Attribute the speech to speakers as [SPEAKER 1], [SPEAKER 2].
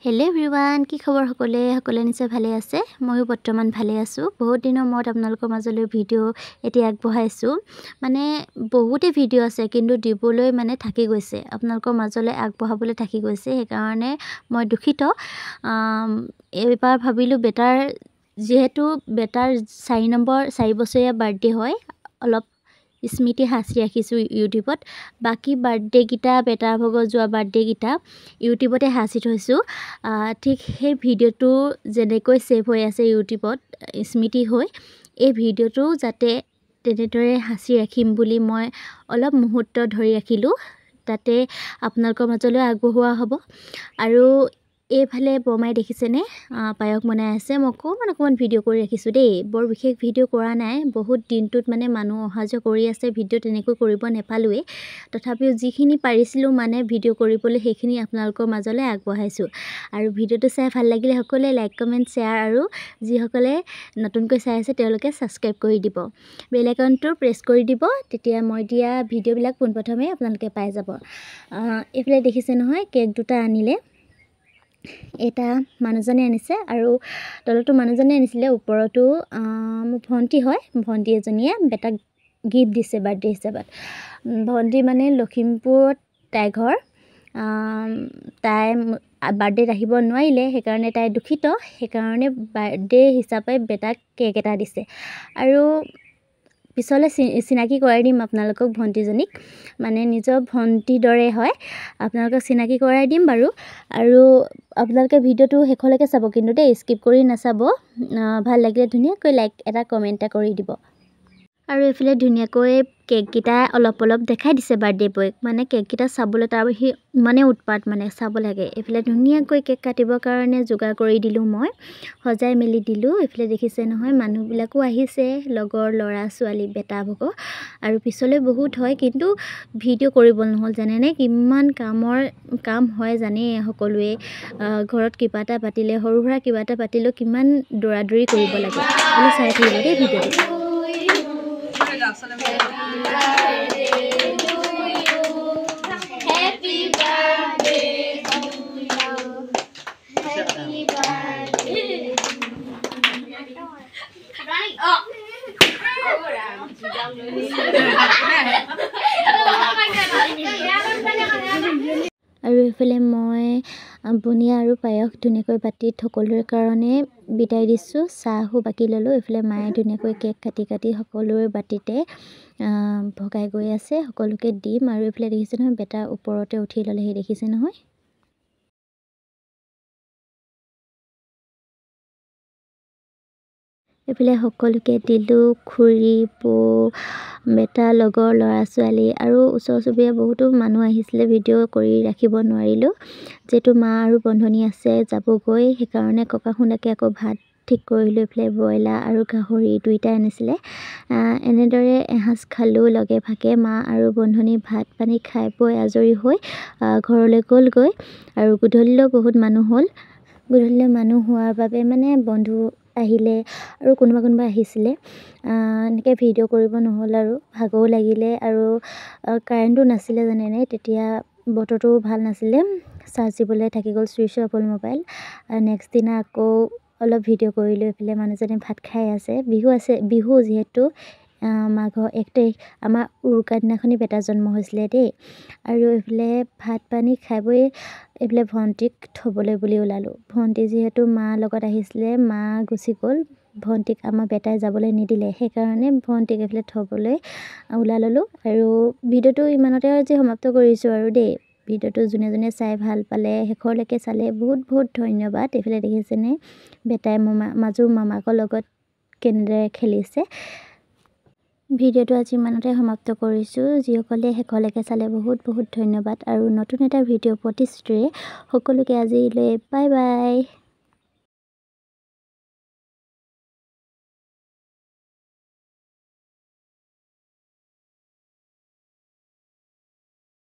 [SPEAKER 1] Hello' everyone, কি খবৰ সকলোৱে নিশ্চয় ভালে আছে। ময়ো বৰ্তমান ভালে আছোঁ। বহুত দিনৰ মূৰত আপোনালোকৰ মাজলৈ ভিডিঅ' এতিয়া আগবঢ়াইছোঁ। মানে বহুতে ভিডিঅ' আছে কিন্তু দিবলৈ থাকি গৈছে, আপোনালোকৰ মাজলৈ আগবঢ়াবলৈ থাকি গৈছে। সেইকাৰণে মই দুখিত। এইবাৰ ভাবিলোঁ যিহেতু বেটাৰ 4 বছৰীয়া বাৰ্থডে হয়, অলপ স্মৃতি সাঁচি ৰাখিছোঁ ইউটিউবত। বাকী বাৰ্থডেকেইটা বেটাৰ ভাগৰ যোৱা বাৰ্থডেকেইটা ইউটিউবতে সাঁচি থৈছোঁ। ঠিক সেই ভিডিঅ'টো যেনেকৈ ছেভ হৈ আছে ইউটিউবত স্মৃতি হৈ, এই ভিডিঅ'টো যাতে তেনেদৰে সাঁচি ৰাখিম বুলি মই অলপ মুহূৰ্ত ধৰি ৰাখিলোঁ। তাতে আপোনালোকৰ মাজলৈ আগবঢ়োৱা হ'ব। আৰু এইফালে বৰমাই দেখিছেনে পায়স বনাই আছে। মই অকণমান ভিডিঅ' কৰি ৰাখিছোঁ দেই, বৰ বিশেষ ভিডিঅ' কৰা নাই। বহুত দিনটোত মানুহ অহা যোৱা কৰি আছে, ভিডিঅ' তেনেকৈ কৰিব নাপালোৱেই। তথাপিও যিখিনি পাৰিছিলোঁ ভিডিঅ' কৰিবলৈ, সেইখিনি আপোনালোকৰ মাজলৈ আগবঢ়াইছোঁ। আৰু ভিডিঅ'টো চাই ভাল লাগিলে সকলোৱে লাইক, কমেণ্ট, শ্বেয়াৰ আৰু যিসকলে নতুনকৈ চাই আছে তেওঁলোকে ছাবস্ক্ৰাইব কৰি দিব। বেল আইকনটো প্ৰেছ কৰি দিব, তেতিয়া মই দিয়া ভিডিঅ'বিলাক পোনপ্ৰথমে আপোনালোকে পাই যাব। এইফালে দেখিছে নহয়, কেক দুটা আনিলে। এটা মানুহজনে আনিছে আৰু তলতো মানুহজনে আনিছিলে, ওপৰতো মোৰ ভণ্টি হয়। ভণ্টি এজনীয়ে বেটাক গিফ্ট দিছে বাৰ্থডে হিচাপত। ভণ্টি লখিমপুৰত তাইৰ ঘৰ। তাই বাৰ্থডেত আহিব নোৱাৰিলে, সেইকাৰণে তাই দুখিত। সেইকাৰণে বাৰ্থডে হিচাপে বেটাক কেক এটা দিছে। আৰু পিছলৈ চিনাকি কৰাই দিম আপোনালোকক ভণ্টিজনীক, নিজৰ ভণ্টিৰ দৰে হয়। আপোনালোকক চিনাকি কৰাই দিম বাৰু। আৰু আপোনালোকে ভিডিঅ'টো শেষলৈকে চাব কিন্তু দেই, স্কিপ কৰি নাচাব। ভাল লাগিলে ধুনীয়াকৈ লাইক এটা, কমেণ্ট এটা কৰি দিব। আৰু এইফালে ধুনীয়াকৈ কেককেইটা অলপ দেখাই দিছে বাৰ্থডে বয়ক। কেককেইটা চাবলৈ তাৰ সি উৎপাত চাব লাগে। এইফালে ধুনীয়াকৈ কেক কাটিবৰ কাৰণে যোগাৰ কৰি দিলোঁ, মই সজাই মেলি দিলোঁ। এইফালে দেখিছে নহয়, মানুহবিলাকো আহিছে, লগৰ ল'ৰা ছোৱালী বেটা ভাগৰ। আৰু পিছলৈ বহুত হয়, কিন্তু ভিডিঅ' কৰিব নহ'ল জানেনে। কিমান কাম হয় জানেই সকলোৱে। ঘৰত কিবা এটা পাতিলে, সৰু সুৰা কিবা এটা পাতিলেও কিমান দৌৰা-দৌৰি কৰিব লাগে। আপুনি চাই থাকিব দেই ভিডিঅ'টো। আৰু এইফালে মই বুনিয়া আৰু পায়স ধুনীয়াকৈ বাতিত সকলোৰে কাৰণে বিদায় দিছোঁ। চাহো বাকি ল'লোঁ। এইফালে মায়ে ধুনীয়াকৈ কেক কাটি সকলোৰে বাতিতে ভগাই গৈ আছে। সকলোকে দিম। আৰু এইফালে দেখিছে নহয়, বেটা ওপৰতে উঠি ল'লেহি, দেখিছে নহয়। এইফালে সকলোকে দিলোঁ, খুৰী, বৌ, বেটা, লগৰ ল'ৰা ছোৱালী আৰু ওচৰ চুবুৰীয়া বহুতো মানুহ আহিছিলে। ভিডিঅ' কৰি ৰাখিব নোৱাৰিলোঁ, যিহেতু মা আৰু বন্ধনী আছে যাবগৈ। সেইকাৰণে ককাহঁতকে আকৌ ভাত ঠিক কৰিলোঁ। এইফালে ব্ৰইলাৰ আৰু গাহৰি দুইটাই আনিছিলে। এনেদৰে এসাঁজ খালোঁ লগে ভাগে। মা আৰু বন্ধনী ভাত পানী খাই বৈ আজৰি হৈ ঘৰলৈ গ'লগৈ। আৰু গধূলিলৈও বহুত মানুহ হ'ল। গধূলিলৈ মানুহ হোৱাৰ বাবে বন্ধু আহিলে আৰু কোনোবা আহিছিলে। এনেকৈ ভিডিঅ' কৰিব নহ'ল আৰু ভাগৰো লাগিলে। আৰু কাৰেণ্টো নাছিলে জানেনে, তেতিয়া বতৰটো ভাল নাছিলে। চাৰ্জ দিবলৈ থাকি গ'ল, চুইচ অফ হ'ল মোবাইল। নেক্সট দিনা আকৌ অলপ ভিডিঅ' কৰিলোঁ। এইফালে মানুহজনে ভাত খাই আছে। বিহু যিহেতু মাঘৰ 1 তাৰিখ, আমাৰ উৰুকাৰ দিনাখনি বেটা জন্ম হৈছিলে দেই। আৰু এইফালে ভাত পানী খাই বৈ এইফালে ভণ্টিক থ'বলৈ বুলি ওলালোঁ। ভণ্টি যিহেতু মাৰ লগত আহিছিলে, মা গুচি গ'ল। ভণ্টিক আমাৰ বেটাই যাবলৈ নিদিলে, সেইকাৰণে ভণ্টিক এইফালে থ'বলৈ ওলাই ল'লোঁ। আৰু ভিডিঅ'টো ইমানতে আজি সমাপ্ত কৰিছোঁ আৰু দেই। ভিডিঅ'টো যোনে চাই ভাল পালে, শেষলৈকে চালে, বহুত ধন্যবাদ। এইফালে দেখিছেনে বেটাই মাজুৰ মামাকৰ লগত কেনেদৰে খেলিছে। ভিডিঅ'টো আজি ইমানতে সমাপ্ত কৰিছোঁ। যিসকলে শেষলৈকে চালে বহুত ধন্যবাদ। আৰু নতুন এটা ভিডিঅ' প্ৰতিশ্ৰুতিৰে সকলোকে আজিলৈ বাই বাই।